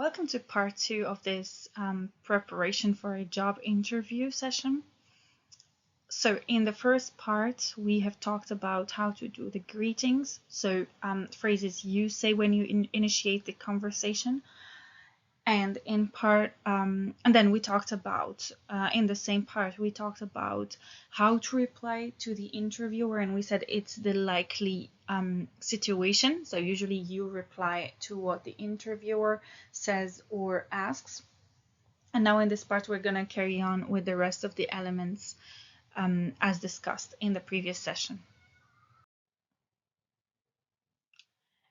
Welcome to part two of this preparation for a job interview session. So in the first part, we have talked about how to do the greetings. So phrases you say when you initiate the conversation. And and then we talked about, in the same part, we talked about how to reply to the interviewer, and we said it's the likely situation. So usually you reply to what the interviewer says or asks. And now in this part, we're going to carry on with the rest of the elements as discussed in the previous session.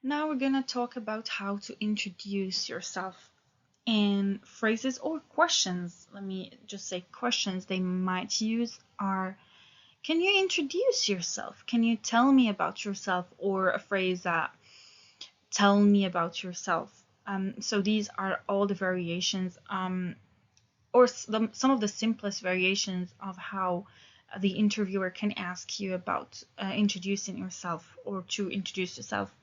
Now we're going to talk about how to introduce yourself. And phrases or questions, let me just say questions they might use are, can you introduce yourself? Can you tell me about yourself? Or a phrase that, tell me about yourself. So these are all the variations, or some of the simplest variations of how the interviewer can ask you about introducing yourself or to introduce yourself.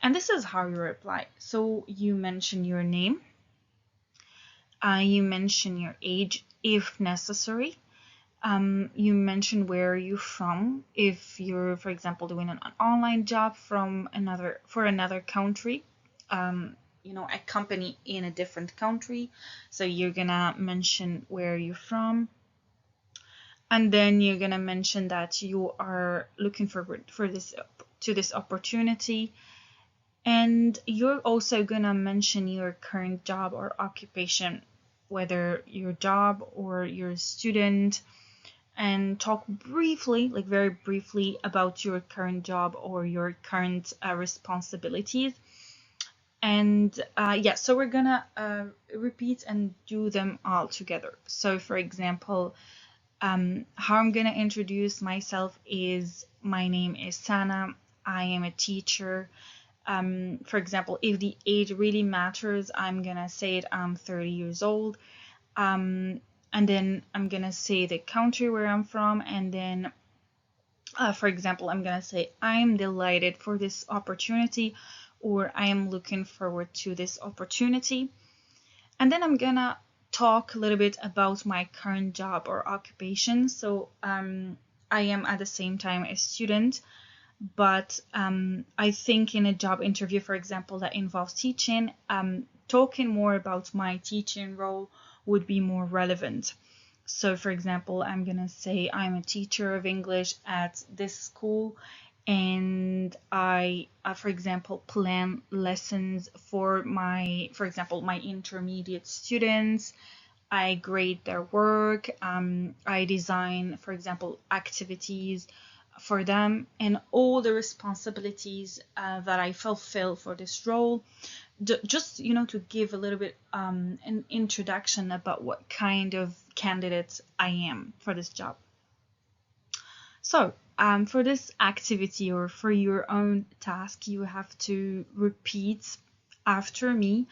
And this is how you reply. So you mention your name. You mention your age if necessary. You mention where you're from if you're, for example, doing an online job for another country. A company in a different country. So you're gonna mention where you're from. And then you're gonna mention that you are looking forward to this opportunity. And you're also gonna mention your current job or occupation, whether your job or you're a student, and talk briefly, like very briefly, about your current job or your current responsibilities. And so we're gonna repeat and do them all together. So for example, how I'm gonna introduce myself is, my name is Sana, I am a teacher. For example, if the age really matters, I'm gonna say it, I'm 30 years old. And then I'm gonna say the country where I'm from, and then for example, I'm gonna say I'm delighted for this opportunity, or I am looking forward to this opportunity. And then I'm gonna talk a little bit about my current job or occupation. So I am at the same time a student, but I think in a job interview, for example, that involves teaching, talking more about my teaching role would be more relevant. So for example, I'm gonna say I'm a teacher of English at this school, and I, for example, plan lessons for for example, my intermediate students. I grade their work. I design, for example, activities for them, and all the responsibilities that I fulfill for this role. Just to give a little bit an introduction about what kind of candidate I am for this job. So for this activity or for your own task, you have to repeat after me.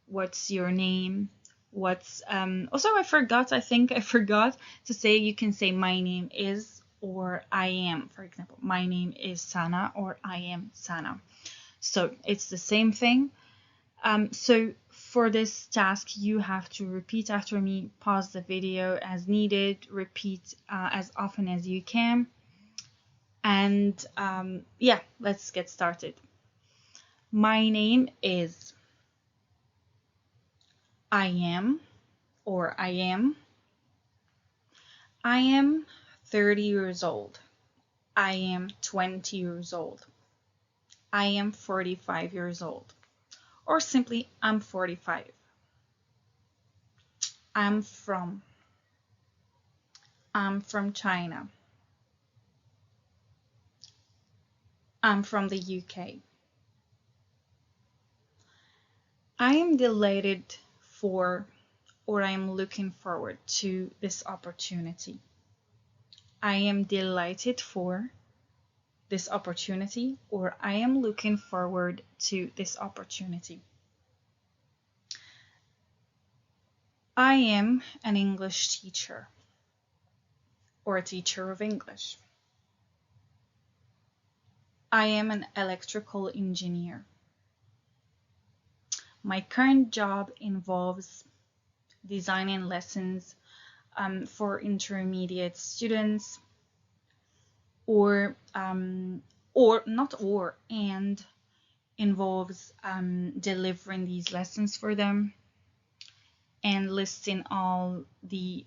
What's your name? What's also, I think I forgot to say, you can say my name is, or I am. For example, my name is Sana, or I am Sana. So it's the same thing. So for this task, you have to repeat after me, pause the video as needed, repeat as often as you can. And let's get started. My name is, I am, or I am. I am 30 years old. I am 20 years old. I am 45 years old. Or simply, I'm 45. I'm from China. I'm from the UK. I am delighted for, or I am looking forward to this opportunity. I am delighted for this opportunity, or I am looking forward to this opportunity. I am an English teacher, or a teacher of English. I am an electrical engineer. My current job involves designing lessons for intermediate students, or not or and involves delivering these lessons for them and listing all the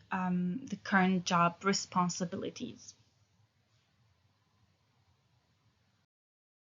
current job responsibilities.